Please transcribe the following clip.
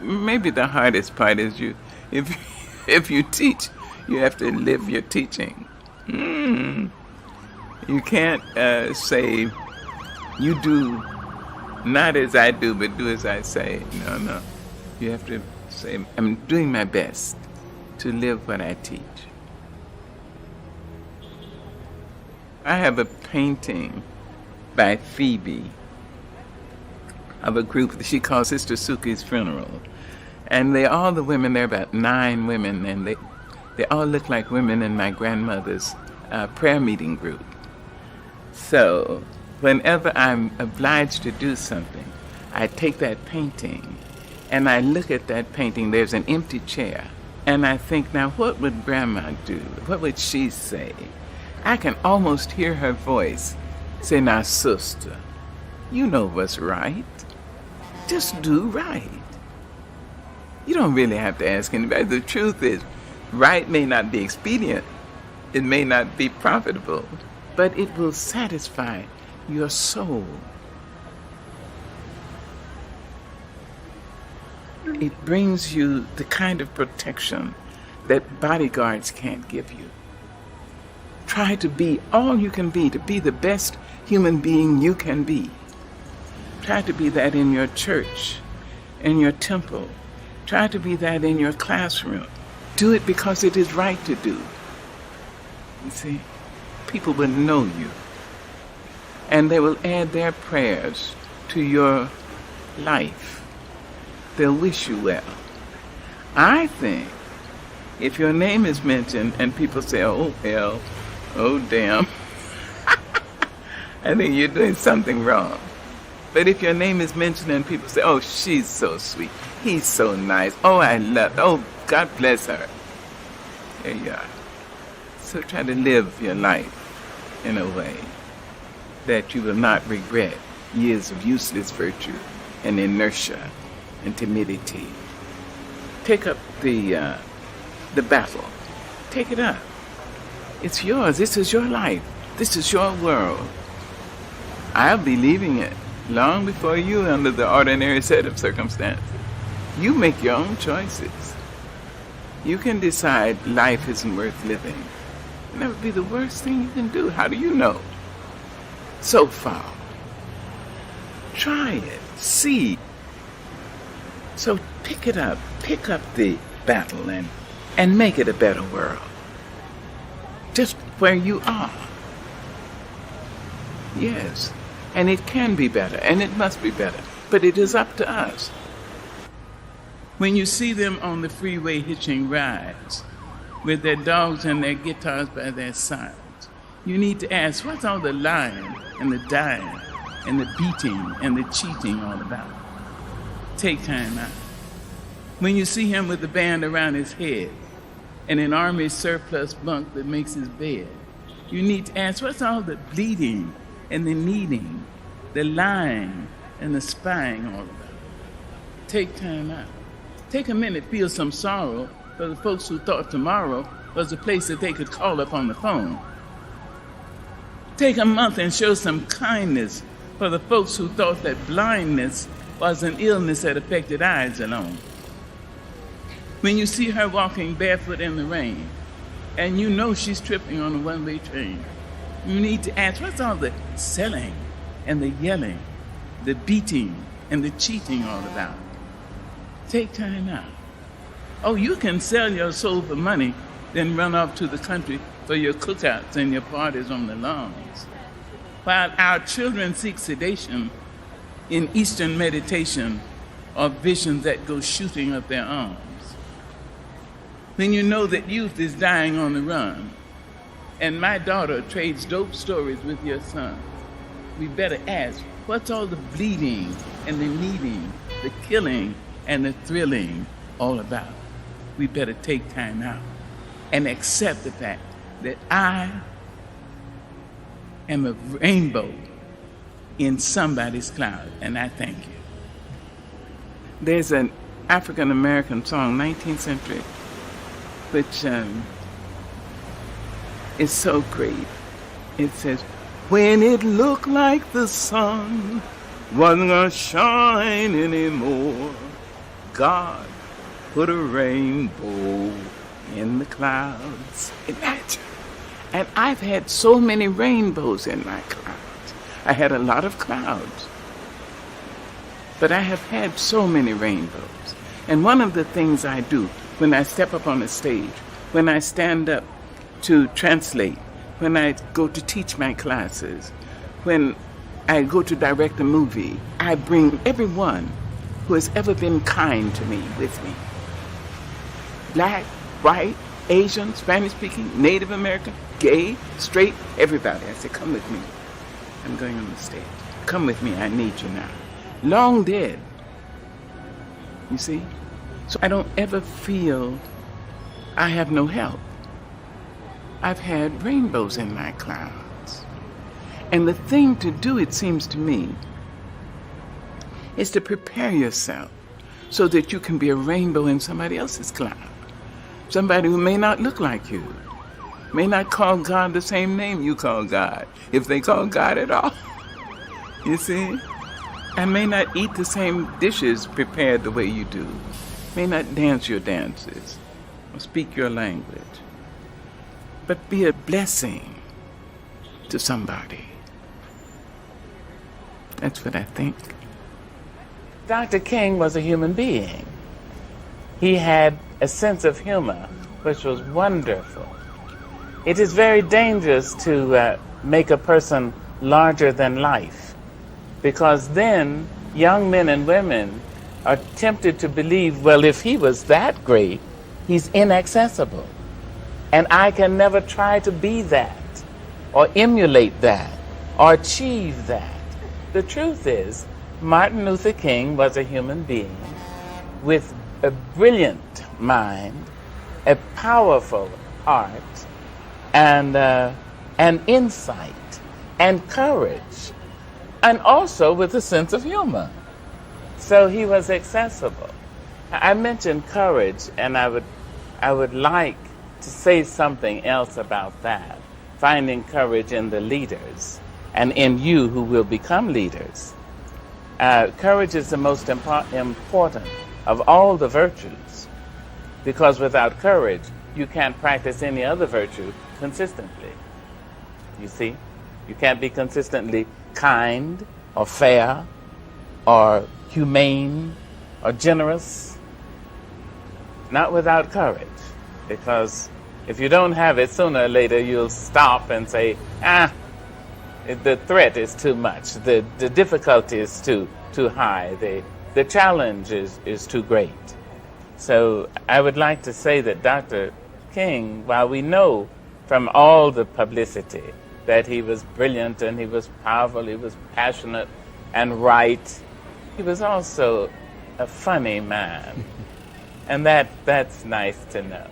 maybe the hardest part is if you teach, you have to live your teaching. You can't say, you do not as I do, but do as I say. No. You have to say, I'm doing my best to live what I teach. I have a painting by Phoebe of a group that she calls Sister Suki's Funeral. And all the women, there are about 9 women, and they all look like women in my grandmother's prayer meeting group. So whenever I'm obliged to do something, I take that painting and I look at that painting. There's an empty chair. And I think, now what would Grandma do? What would she say? I can almost hear her voice say, now, sister, you know what's right. Just do right. You don't really have to ask anybody. The truth is, right may not be expedient. It may not be profitable, but it will satisfy your soul. It brings you the kind of protection that bodyguards can't give you. Try to be all you can be, to be the best human being you can be. Try to be that in your church, in your temple. Try to be that in your classroom. Do it because it is right to do. You see, people will know you, and they will add their prayers to your life. They'll wish you well. I think if your name is mentioned and people say, oh, hell, oh, damn, I think you're doing something wrong. But if your name is mentioned and people say, oh, she's so sweet, he's so nice, oh, I love, oh, God bless her. There you are. So try to live your life in a way that you will not regret years of useless virtue and inertia and timidity. Take up the battle. Take it up. It's yours. This is your life. This is your world. I'll be leaving it long before you under the ordinary set of circumstances. You make your own choices. You can decide life isn't worth living. And that would be the worst thing you can do. How do you know? So far. Try it. See. So pick it up. Pick up the battle and make it a better world. Just where you are. Yes. And it can be better, and it must be better. But it is up to us. When you see them on the freeway hitching rides, with their dogs and their guitars by their sides, you need to ask, what's all the lying and the dying and the beating and the cheating all about? Take time out. When you see him with the band around his head and an army surplus bunk that makes his bed, you need to ask, what's all the bleeding and the needing, the lying and the spying all about? Take time out. Take a minute, feel some sorrow for the folks who thought tomorrow was a place that they could call up on the phone. Take a month and show some kindness for the folks who thought that blindness was an illness that affected eyes alone. When you see her walking barefoot in the rain, and you know she's tripping on a one-way train, you need to ask, what's all the selling and the yelling, the beating and the cheating all about? Take time out. Oh, you can sell your soul for money, then run off to the country for your cookouts and your parties on the lawns. While our children seek sedation in Eastern meditation or visions that go shooting up their arms. When you know that youth is dying on the run, and my daughter trades dope stories with your son, we better ask, what's all the bleeding and the needing, the killing and the thrilling all about? We better take time out and accept the fact that I am a rainbow in somebody's cloud, and I thank you. There's an African-American song, 19th century, which is so great. It says, when it looked like the sun wasn't gonna shine anymore, God put a rainbow in the clouds. Imagine. And I've had so many rainbows in my clouds. I had a lot of clouds. But I have had so many rainbows. And one of the things I do when I step up on a stage, when I stand up to translate, when I go to teach my classes, when I go to direct a movie, I bring everyone who has ever been kind to me with me. Black, white, Asian, Spanish-speaking, Native American, gay, straight, everybody. I say, come with me. I'm going on the stage. Come with me, I need you now. Long dead. You see? So I don't ever feel I have no help. I've had rainbows in my clouds. And the thing to do, it seems to me, is to prepare yourself so that you can be a rainbow in somebody else's cloud. Somebody who may not look like you, may not call God the same name you call God, if they call God at all. You see? And may not eat the same dishes prepared the way you do, may not dance your dances, or speak your language, but be a blessing to somebody. That's what I think. Dr. King was a human being. He had a sense of humor, which was wonderful. It is very dangerous to make a person larger than life, because then young men and women are tempted to believe, well, if he was that great, he's inaccessible. And I can never try to be that, or emulate that, or achieve that. The truth is, Martin Luther King was a human being with a brilliant mind, a powerful heart, and insight, and courage, and also with a sense of humor. So he was accessible. I mentioned courage, and I would like to say something else about that. Finding courage in the leaders, and in you who will become leaders. Courage is the most important of all the virtues, because without courage, you can't practice any other virtue consistently. You see? You can't be consistently kind, or fair, or humane, or generous. Not without courage, because if you don't have it, sooner or later you'll stop and say, the threat is too much, the difficulty is too high, the challenge is too great. So I would like to say that Dr. King, while we know from all the publicity that he was brilliant and he was powerful, he was passionate and right, he was also a funny man. And that's nice to know.